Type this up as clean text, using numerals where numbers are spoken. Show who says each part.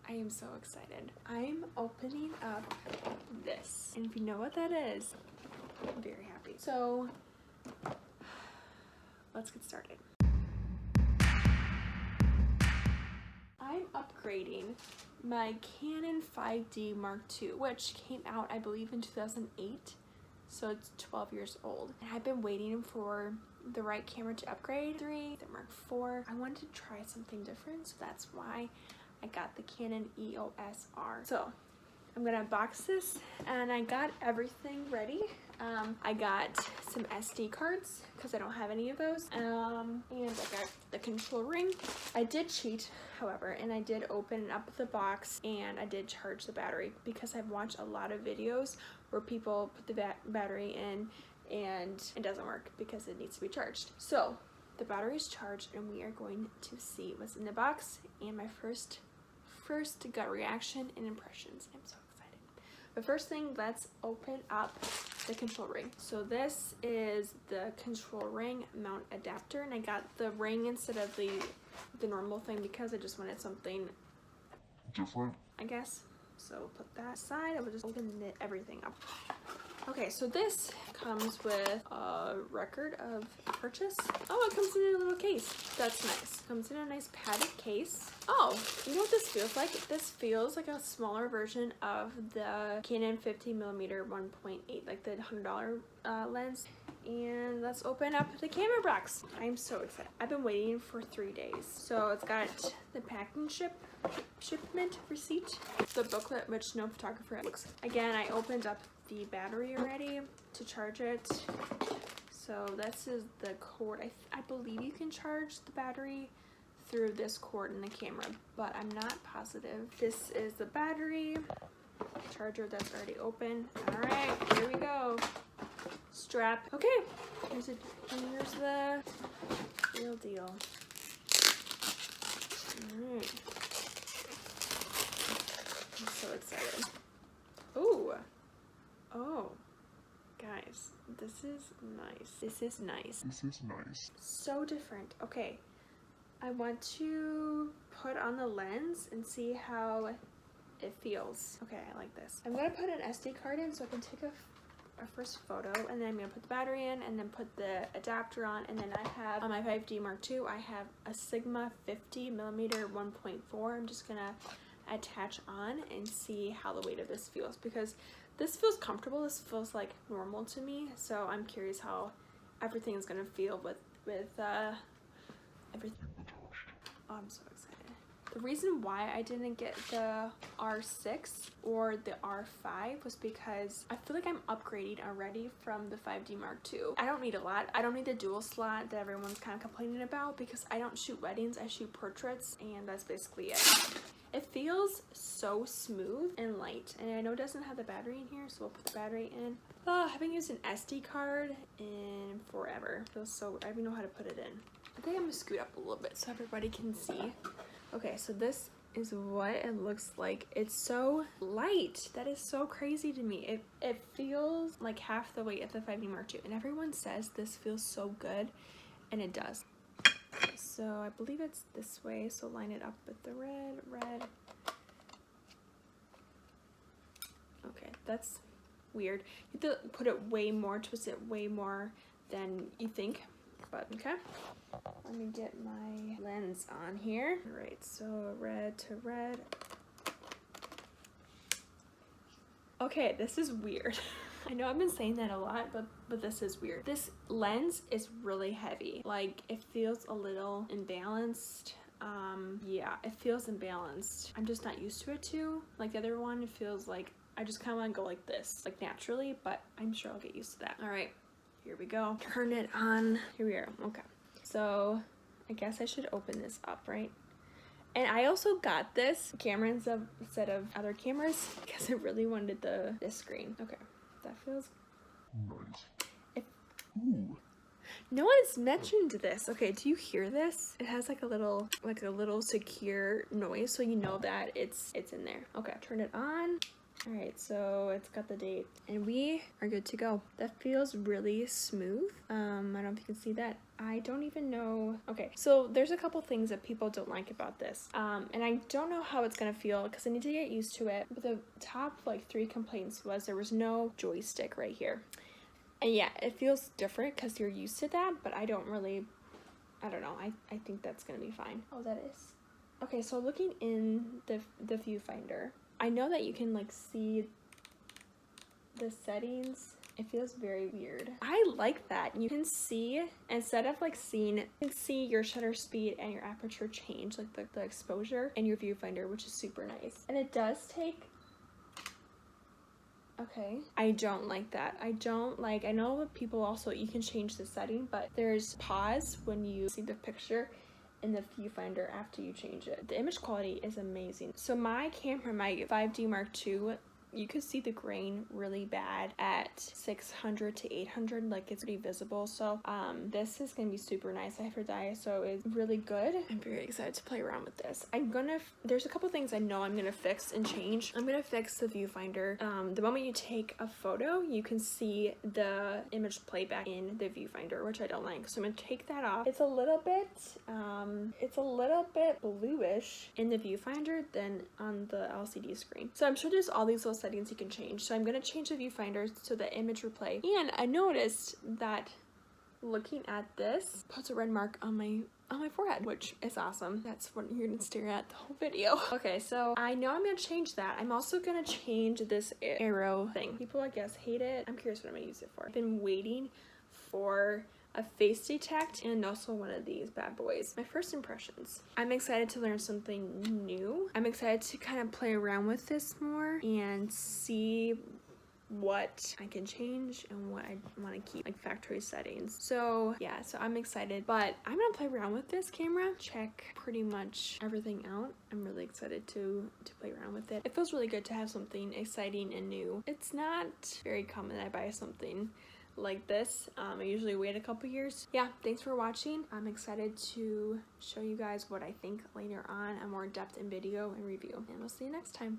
Speaker 1: I am so excited. I'm opening up this. And if you know what that is, I'm very happy. So let's get started. I'm upgrading my Canon 5D Mark II, which came out, I believe, in 2008. So it's 12 years old. And I've been waiting for the right camera to upgrade. The Mark IV. I wanted to try something different, so that's why I got the Canon EOS R. So I'm gonna unbox this, and I got everything ready. I got some SD cards because I don't have any of those, and I got the control ring. I did cheat, however, and I did open up the box and I did charge the battery because I've watched a lot of videos where people put the battery in and it doesn't work because it needs to be charged. So the battery is charged and we are going to see what's in the box and my first gut reaction and impressions. I'm so excited. But first thing, let's open up the control ring. So this is the control ring mount adapter, and I got the ring instead of the normal thing because I just wanted something different, I guess. So put that aside. I will just open everything up. Okay, so this comes with a record of purchase. Oh, it comes in a little case. That's nice. Comes in a nice padded case. Oh, you know what this feels like? This feels like a smaller version of the Canon 50mm 1.8, like the $100 lens. And let's open up the camera box. I'm so excited. I've been waiting for 3 days. So it's got the packing shipment receipt, the booklet, which no photographer looks. Again, I opened up the battery already to charge it. So this is the cord. I believe you can charge the battery through this cord in the camera, but I'm not positive. This is the battery charger that's already open. All right, here we go. Strap. Okay, here's the real deal. All right. I'm so excited. Ooh. Oh, guys, this is nice. This is nice.
Speaker 2: This is nice.
Speaker 1: So different. Okay, I want to put on the lens and see how it feels. Okay, I like this. I'm gonna put an SD card in so I can take a first photo, and then I'm gonna put the battery in and then put the adapter on, and then I have on my 5D Mark II, I have a Sigma 50mm 1.4. I'm just gonna attach on and see how the weight of this feels, because this feels comfortable. This feels like normal to me, so I'm curious how everything is gonna feel with everything. Oh, I'm so excited. The reason why I didn't get the R6 or the R5 was because I feel like I'm upgrading already from the 5D Mark II. I don't need a lot. I don't need the dual slot that everyone's kind of complaining about because I don't shoot weddings, I shoot portraits, and that's basically it. It feels so smooth and light, and I know it doesn't have the battery in here, so we'll put the battery in. Oh, I haven't used an SD card in forever. It feels so, I don't even know how to put it in. I think I'm gonna scoot up a little bit so everybody can see. Okay, so this is what it looks like. It's so light. That is so crazy to me. It feels like half the weight of the 5D Mark II, and everyone says this feels so good, and it does. So I believe it's this way, so line it up with the red. Okay, that's weird. You have to put it way more, twist it way more than you think, but okay. Let me get my lens on here. All right, so red to red. Okay, this is weird. I know I've been saying that a lot, but this is weird. This lens is really heavy. Like, it feels a little imbalanced. Yeah, it feels imbalanced. I'm just not used to it too. Like the other one, it feels like I just kind of want to go like this, like naturally, but I'm sure I'll get used to that. All right, here we go. Turn it on. Here we are. Okay. So I guess I should open this up, right? And I also got this camera instead of other cameras because I really wanted this screen. Okay, that feels
Speaker 2: nice. Ooh.
Speaker 1: No one's mentioned this. Okay, do you hear this? It has like a little secure noise, so you know that it's in there. Okay, turn it on. Alright, so it's got the date and we are good to go. That feels really smooth. I don't know if you can see that. I don't even know. Okay, so there's a couple things that people don't like about this. And I don't know how it's gonna feel because I need to get used to it. But the top like 3 complaints was there was no joystick right here. And yeah, it feels different because you're used to that, but I don't know. I think that's gonna be fine. Oh, that is. Okay, so looking in the viewfinder, I know that you can like see the settings. It feels very weird. I like that. You can see, instead of like seeing, you can see your shutter speed and your aperture change, like the exposure in your viewfinder, which is super nice. And it does take, okay. I don't like that. I know that people also, you can change the setting, but there's pause when you see the picture in the viewfinder after you change it. The image quality is amazing. So my camera, my 5D Mark II, you could see the grain really bad at 600 to 800, like it's pretty visible. So this is gonna be super nice. I have heard the ISO is really good. I'm very excited to play around with this. There's a couple things I know I'm gonna fix and change. I'm gonna fix the viewfinder. The moment you take a photo, you can see the image playback in the viewfinder, which I don't like. So I'm gonna take that off. It's a little bit bluish in the viewfinder than on the LCD screen. So I'm sure there's all these little settings you can change. So I'm gonna change the viewfinder so the image replay. And I noticed that looking at this puts a red mark on my forehead, which is awesome. That's what you're gonna stare at the whole video. Okay, so I know I'm gonna change that. I'm also gonna change this arrow thing. People, I guess, hate it. I'm curious what I'm gonna use it for. I've been waiting for a face detect and also one of these bad boys. My first impressions. I'm excited to learn something new. I'm excited to kind of play around with this more and see what I can change and what I want to keep, like factory settings. So yeah, so I'm excited, but I'm gonna play around with this camera, check pretty much everything out. I'm really excited to play around with it. It feels really good to have something exciting and new. It's not very common that I buy something like this. I usually wait a couple years. Yeah, thanks for watching. I'm excited to show you guys what I think later on, a more depth in video and review, and we'll see you next time.